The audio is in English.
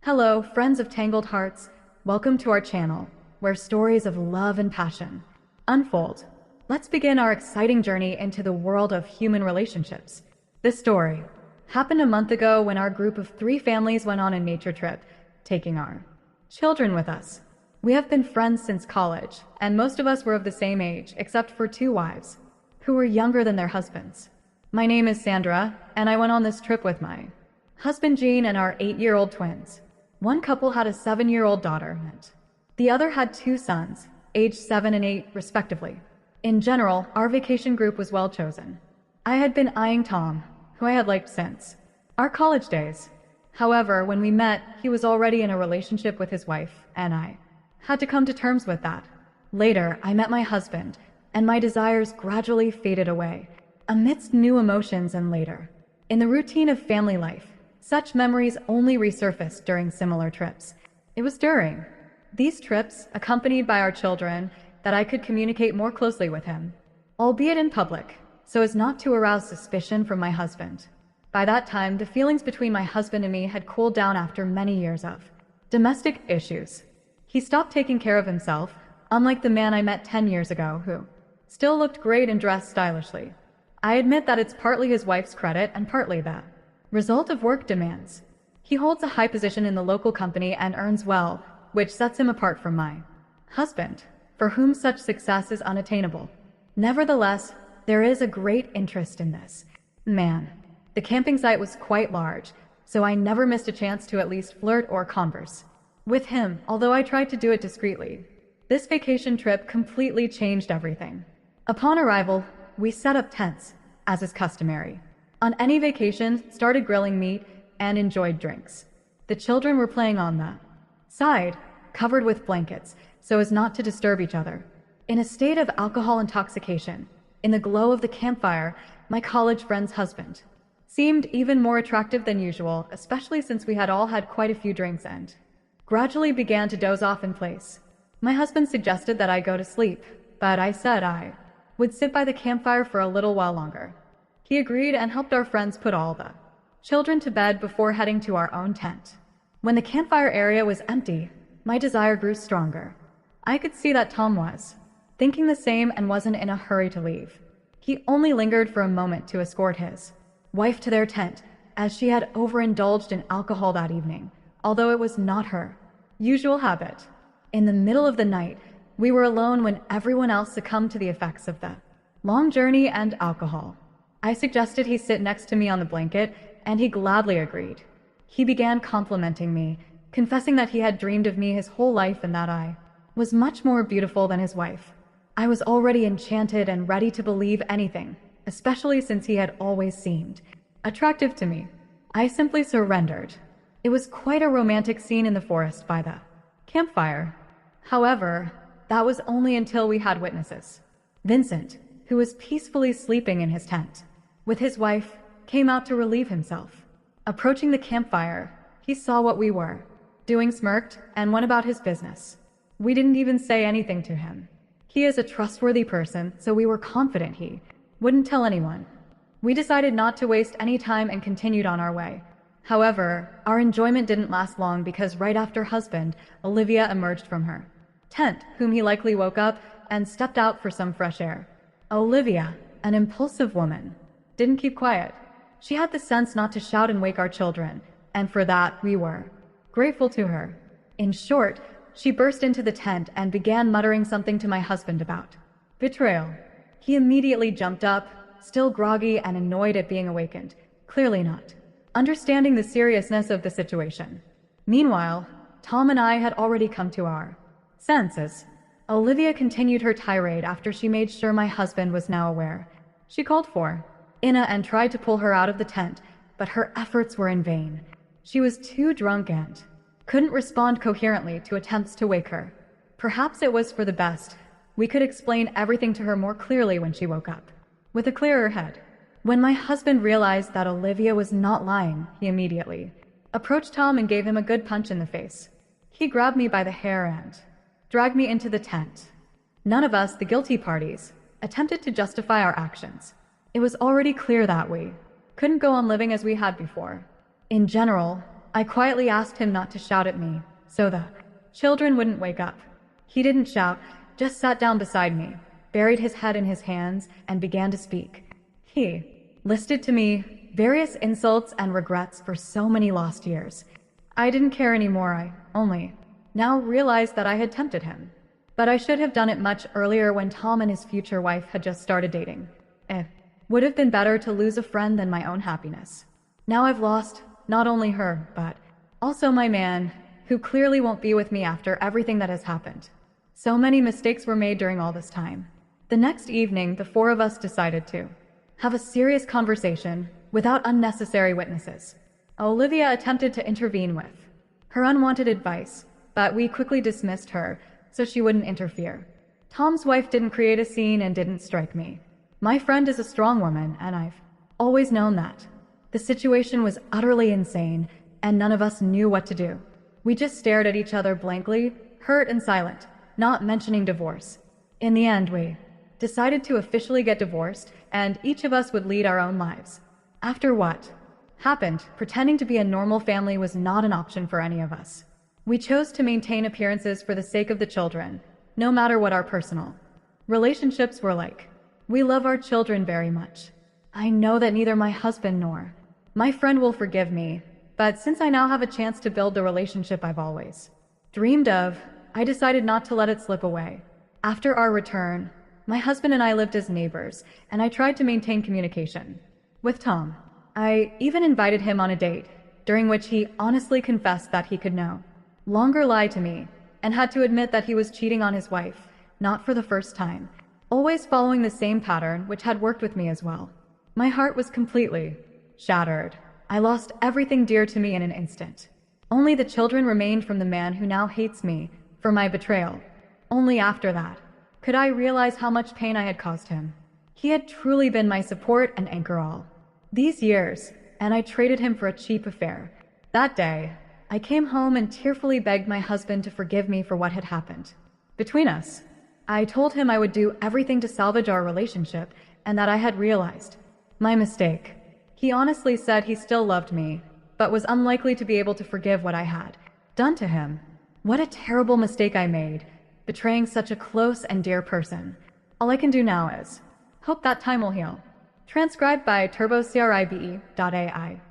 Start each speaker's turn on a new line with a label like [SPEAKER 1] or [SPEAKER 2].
[SPEAKER 1] Hello, friends of Tangled Hearts. Welcome to our channel, where stories of love and passion unfold. Let's begin our exciting journey into the world of human relationships. This story happened a month ago when our group of 3 families went on a nature trip, taking our children with us. We have been friends since college, and most of us were of the same age, except for 2 wives, who were younger than their husbands. My name is Sandra, and I went on this trip with my husband Gene and our 8-year-old twins. One couple had a 7-year-old daughter, and the other had 2 sons, aged 7 and 8 respectively. In general, our vacation group was well chosen. I had been eyeing Tom, who I had liked since our college days. However, when we met, he was already in a relationship with his wife, and I had to come to terms with that. Later, I met my husband, and my desires gradually faded away, amidst new emotions. And later, in the routine of family life, such memories only resurfaced during similar trips. It was during these trips, accompanied by our children, that I could communicate more closely with him, albeit in public, so as not to arouse suspicion from my husband. By that time, the feelings between my husband and me had cooled down after many years of domestic issues. He stopped taking care of himself, unlike the man I met 10 years ago, who still looked great and dressed stylishly. I admit that it's partly his wife's credit and partly the result of work demands. He holds a high position in the local company and earns well, which sets him apart from my husband, for whom such success is unattainable. Nevertheless, there is a great interest in this man. The camping site was quite large, so I never missed a chance to at least flirt or converse with him, although I tried to do it discreetly. This vacation trip completely changed everything. Upon arrival, we set up tents, as is customary. On any vacation, started grilling meat and enjoyed drinks. The children were playing on the side, covered with blankets, so as not to disturb each other. In a state of alcohol intoxication, in the glow of the campfire, my college friend's husband seemed even more attractive than usual, especially since we had all had quite a few drinks and gradually began to doze off in place. My husband suggested that I go to sleep, but I said I would sit by the campfire for a little while longer. He agreed and helped our friends put all the children to bed before heading to our own tent. When the campfire area was empty, my desire grew stronger. I could see that Tom was thinking the same and wasn't in a hurry to leave. He only lingered for a moment to escort his wife to their tent, as she had overindulged in alcohol that evening, although it was not her usual habit. In the middle of the night, we were alone when everyone else succumbed to the effects of the long journey and alcohol. I suggested he sit next to me on the blanket, and he gladly agreed. He began complimenting me, confessing that he had dreamed of me his whole life and that I was much more beautiful than his wife. I was already enchanted and ready to believe anything, especially since he had always seemed attractive to me. I simply surrendered. It was quite a romantic scene in the forest by the campfire. However, that was only until we had witnesses. Vincent, who was peacefully sleeping in his tent with his wife, came out to relieve himself. Approaching the campfire, he saw what we were doing, smirked, and went about his business. We didn't even say anything to him. He is a trustworthy person, so we were confident he wouldn't tell anyone. We decided not to waste any time and continued on our way. However, our enjoyment didn't last long because right after husband, Olivia emerged from her tent, whom he likely woke up, and stepped out for some fresh air. Olivia, an impulsive woman, didn't keep quiet. She had the sense not to shout and wake our children, and for that we were grateful to her. In short, she burst into the tent and began muttering something to my husband about betrayal. He immediately jumped up, still groggy and annoyed at being awakened, clearly not understanding the seriousness of the situation. Meanwhile, Tom and I had already come to our senses. Olivia continued her tirade after she made sure my husband was now aware. She called for Inna and tried to pull her out of the tent, but her efforts were in vain. She was too drunk and couldn't respond coherently to attempts to wake her. Perhaps it was for the best. We could explain everything to her more clearly when she woke up, with a clearer head. When my husband realized that Olivia was not lying, he immediately approached Tom and gave him a good punch in the face. He grabbed me by the hair and dragged me into the tent. None of us, the guilty parties, attempted to justify our actions. It was already clear that we couldn't go on living as we had before. In general, I quietly asked him not to shout at me, so the children wouldn't wake up. He didn't shout, just sat down beside me, buried his head in his hands, and began to speak. He listed to me various insults and regrets for so many lost years. I didn't care anymore, I only now realized that I had tempted him. But I should have done it much earlier when Tom and his future wife had just started dating. It would have been better to lose a friend than my own happiness. Now I've lost not only her, but also my man, who clearly won't be with me after everything that has happened. So many mistakes were made during all this time. The next evening, the four of us decided to have a serious conversation without unnecessary witnesses. Olivia attempted to intervene with her unwanted advice, but we quickly dismissed her so she wouldn't interfere. Tom's wife didn't create a scene and didn't strike me. My friend is a strong woman, and I've always known that. The situation was utterly insane, and none of us knew what to do. We just stared at each other blankly, hurt and silent, not mentioning divorce. In the end, we decided to officially get divorced, and each of us would lead our own lives. After what happened, pretending to be a normal family was not an option for any of us. We chose to maintain appearances for the sake of the children, no matter what our personal relationships were like. We love our children very much. I know that neither my husband nor my friend will forgive me, but since I now have a chance to build the relationship I've always dreamed of, I decided not to let it slip away. After our return, my husband and I lived as neighbors, and I tried to maintain communication with Tom. I even invited him on a date, during which he honestly confessed that he could no longer lie to me, and had to admit that he was cheating on his wife, not for the first time, always following the same pattern which had worked with me as well. My heart was completely shattered. I lost everything dear to me in an instant. Only the children remained from the man who now hates me for my betrayal. Only after that could I realize how much pain I had caused him. He had truly been my support and anchor all these years, and I traded him for a cheap affair. That day, I came home and tearfully begged my husband to forgive me for what had happened between us. I told him I would do everything to salvage our relationship and that I had realized my mistake. He honestly said he still loved me, but was unlikely to be able to forgive what I had done to him. What a terrible mistake I made, betraying such a close and dear person. All I can do now is hope that time will heal. Transcribed by turboceribe.ai.